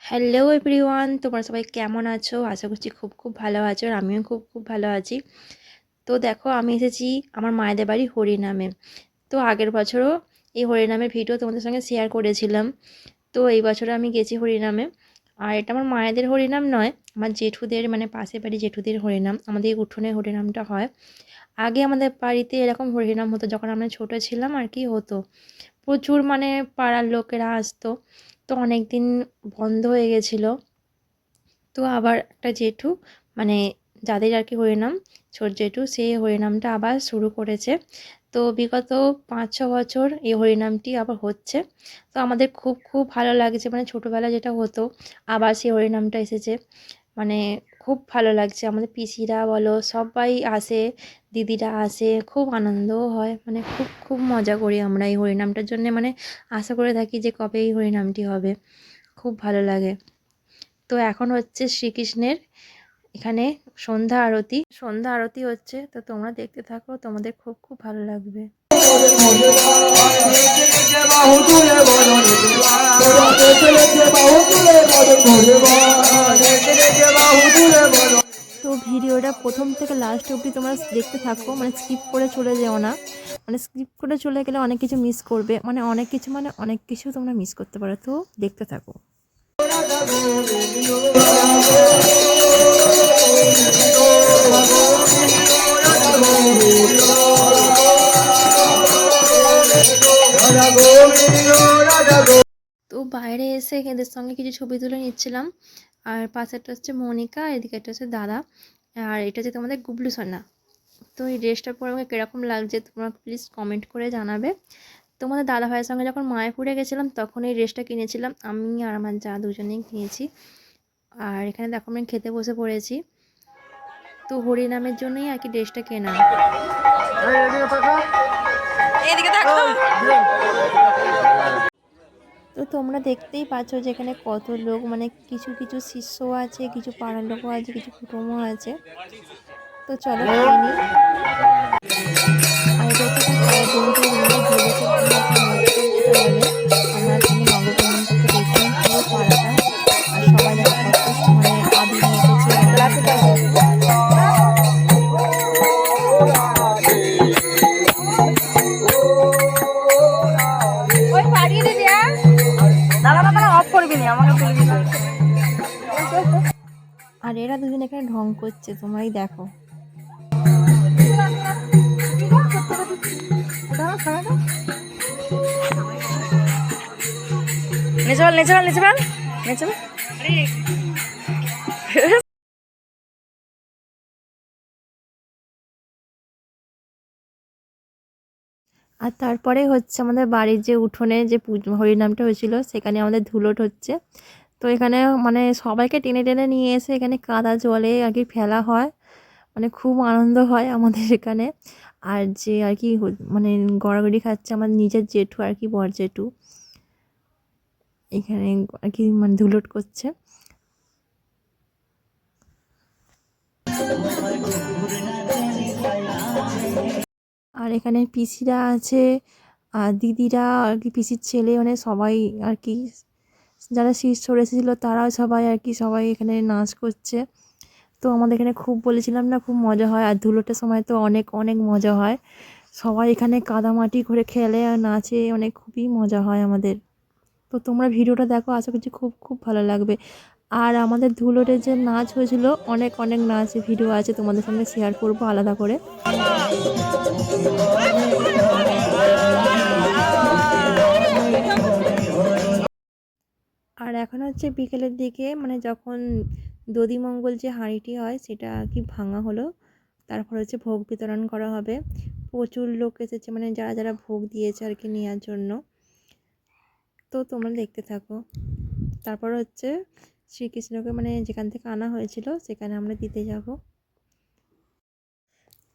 Hello everyone, তোমরা সবাই কেমন আছো? আশা করছি খুব খুব ভালো আছো, আর আমিও খুব খুব ভালো আছি। তো দেখো, আমি এসেছি আমার মায়েদের বাড়ি হরিনামে। তো আগের বছরও এই হরিনামের ভিডিও তোমাদের সঙ্গে শেয়ার করেছিলাম। তো এই বছর আমি গেছি হরিনামে। আর এটা আমার মায়েদের হরিনাম নয়, আমার জেঠুদের, মানে পাশের বাড়ি জেঠুদের হরিনাম। আমাদের এই উঠোনে হরিনামটা হয়। আগে আমাদের বাড়িতে এরকম হরিনাম হতো, যখন আমরা ছোটো ছিলাম আর কি হতো। প্রচুর, মানে পাড়ার লোকেরা আসতো। তো অনেক দিন বন্ধ হয়ে গেছিলো। তো আবার একটা জেঠু, মানে যাদের আর কি হরিনাম, ছোট জেঠু, সেই হরিনামটা আবার শুরু করেছে। তো বিগত 5-6 বছর এই হরিনামটি আবার হচ্ছে। তো আমাদের খুব খুব ভালো লাগছে, মানে ছোটোবেলা যেটা হতো আবার সেই হরিনামটা এসেছে। মানে খুব ভালো লাগছে। আমাদের পিসিরা বলো সবাই আসে, দিদিরা আসে, খুব আনন্দও হয়। মানে খুব খুব মজা করি আমরা এই হরিনামটার জন্যে। মানে আশা করে থাকি যে কবে এই হরিনামটি হবে। খুব ভালো লাগে। তো এখন হচ্ছে শ্রীকৃষ্ণের এখানে সন্ধ্যা আরতি হচ্ছে। তো তোমরা দেখতে থাকো, তোমাদের খুব খুব ভালো লাগবে। তো ভিডিওটা প্রথম থেকে লাস্ট অবধি তোমরা দেখতে থাকো, মানে স্কিপ করে চলে যেও না। মানে স্কিপ করে চলে গেলে অনেক কিছু মিস করবে, মানে অনেক কিছু তোমরা মিস করতে পারো। তো দেখতে থাকো। তো বাইরে এসে এদের সঙ্গে কিছু ছবি তুলে নিচ্ছিলাম। আর পাশেরটা হচ্ছে মনিকা, এদিকে একটা হচ্ছে দাদা, আর এটা হচ্ছে তোমাদের গুবলু সোনা। তো এই ড্রেসটা পরে আমাকে কীরকম লাগছে তোমরা প্লিজ কমেন্ট করে জানাবে। তোমাদের দাদা ভাইয়ের সঙ্গে যখন মায়াপুরে গেছিলাম তখন এই ড্রেসটা কিনেছিলাম, আমি আর আমার যা দুজনেই কিনেছি। আর এখানে দেখো আমি খেতে বসে পড়েছি। তো হরিনামের জন্যই আর কি ড্রেসটা কেনা। তো তোমরা দেখতেই পাচ্ছ যে এখানে কত লোক, মানে কিছু কিছু শিষ্য আছে, কিছু পাড়ার লোকও আছে, কিছু কুটুমও আছে। তো চলো খেয়ে নিই। আর এটা হচ্ছে ঢোলকের যেটা বলে, আমরা এখানে নগরমন্দিরটা দেখলাম পুরো পাড়াটা। আর সবাই দেখো কত, মানে আবির মেখেছে, আর এরা দুজন এখানে ঢং করছে, তোমরাই দেখো। আর তারপরে হচ্ছে আমাদের বাড়ির যে উঠোনে যে হরিনামটা হয়েছিল সেখানে আমাদের ধুলোট হচ্ছে। তো এখানে মানে সবাইকে টেনে টেনে নিয়ে এসে এখানে কাদা জলে আর কি ফেলা হয়। মানে খুব আনন্দ হয় আমাদের এখানে। আর যে আর কি মানে গড়াগড়ি খাচ্ছে আমার নিজের জেঠু আর কি, বর জেঠু, এখানে আর কি মানে ধুলোট করছে। আর এখানে পিসিরা আছে, আর দিদিরা আর কি, পিসির ছেলে, মানে সবাই আর কি, যারা শিষ্যরা এসেছিলো তারাও সবাই আর কি, সবাই এখানে নাচ করছে। তো আমাদের এখানে খুব বলেছিলাম না, খুব মজা হয়। আর ধুলোটার সময় তো অনেক অনেক মজা হয়। সবাই এখানে কাদামাটি করে খেলে আর নাচে, অনেক খুবই মজা হয় আমাদের। তো তোমরা ভিডিওটা দেখো, আশা করছি খুব খুব ভালো লাগবে। আর আমাদের ধুলোটে যে নাচ হয়েছিল, অনেক অনেক নাচ ভিডিও আছে, তোমাদের সঙ্গে শেয়ার করবো আলাদা করে। আর এখন হচ্ছে বিকেলের দিকে, মানে যখন দধিমঙ্গল যে হাঁড়িটি হয় সেটা আর কি ভাঙা হলো, তারপর হচ্ছে ভোগ বিতরণ করা হবে। প্রচুর লোক এসেছে, মানে যারা যারা ভোগ দিয়েছে আর কি নেওয়ার জন্য। তো তোমরা দেখতে থাকো। তারপর হচ্ছে শ্রীকৃষ্ণকে, মানে যেখান থেকে আনা হয়েছিল সেখানে আমরা দিতে যাব।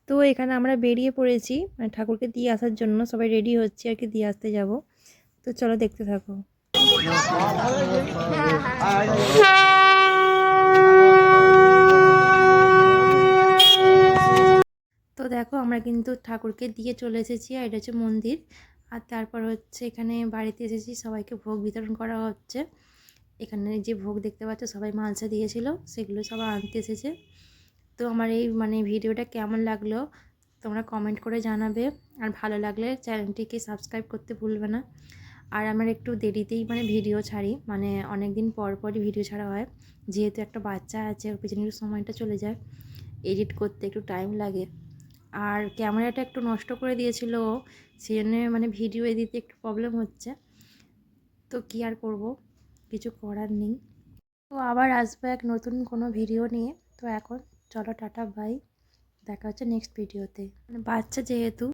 তো এখানে আমরা বেরিয়ে পড়েছি, মানে ঠাকুরকে দিয়ে আসার জন্য সবাই রেডি হচ্ছে আর কি, দিয়ে আসতে যাব। তো চলো দেখতে থাকো। তো দেখো আমরা কিন্তু ঠাকুরকে দিয়ে চলে এসেছি, আর এটা হচ্ছে মন্দির। আর তারপর হচ্ছে এখানে বাড়িতে এসেছি, সবাইকে ভোগ বিতরণ করা হচ্ছে। এখানে যে ভোগ দেখতে পাচ্ছ সবাই মালসা দিয়েছিল, সেগুলো সবাই আনতে এসেছে। তো আমার এই ভিডিওটা কেমন লাগলো তোমরা কমেন্ট করে জানাবে, আর ভালো লাগলে চ্যানেলটিকে সাবস্ক্রাইব করতে ভুলবে না। আর আমার একটু দেরিতেই ভিডিও ছাড়ি, অনেক দিন পর পরই ভিডিও ছাড়া হয়, যেহেতু একটা বাচ্চা আছে, ওর পিছনে একটু সময়টা চলে যায়, এডিট করতে একটু টাইম লাগে। আর ক্যামেরাটা একটু নষ্ট করে দিয়েছিল, সেই জন্য ভিডিও এডিটে একটু প্রবলেম হচ্ছে। তো কী আর করব, কিছু করার নেই। তো আবার আসবো এক নতুন কোনো ভিডিও নিয়ে। তো এখন চলো টাটা বাই, দেখা হচ্ছে নেক্সট ভিডিওতে। বাচ্চা যেহেতু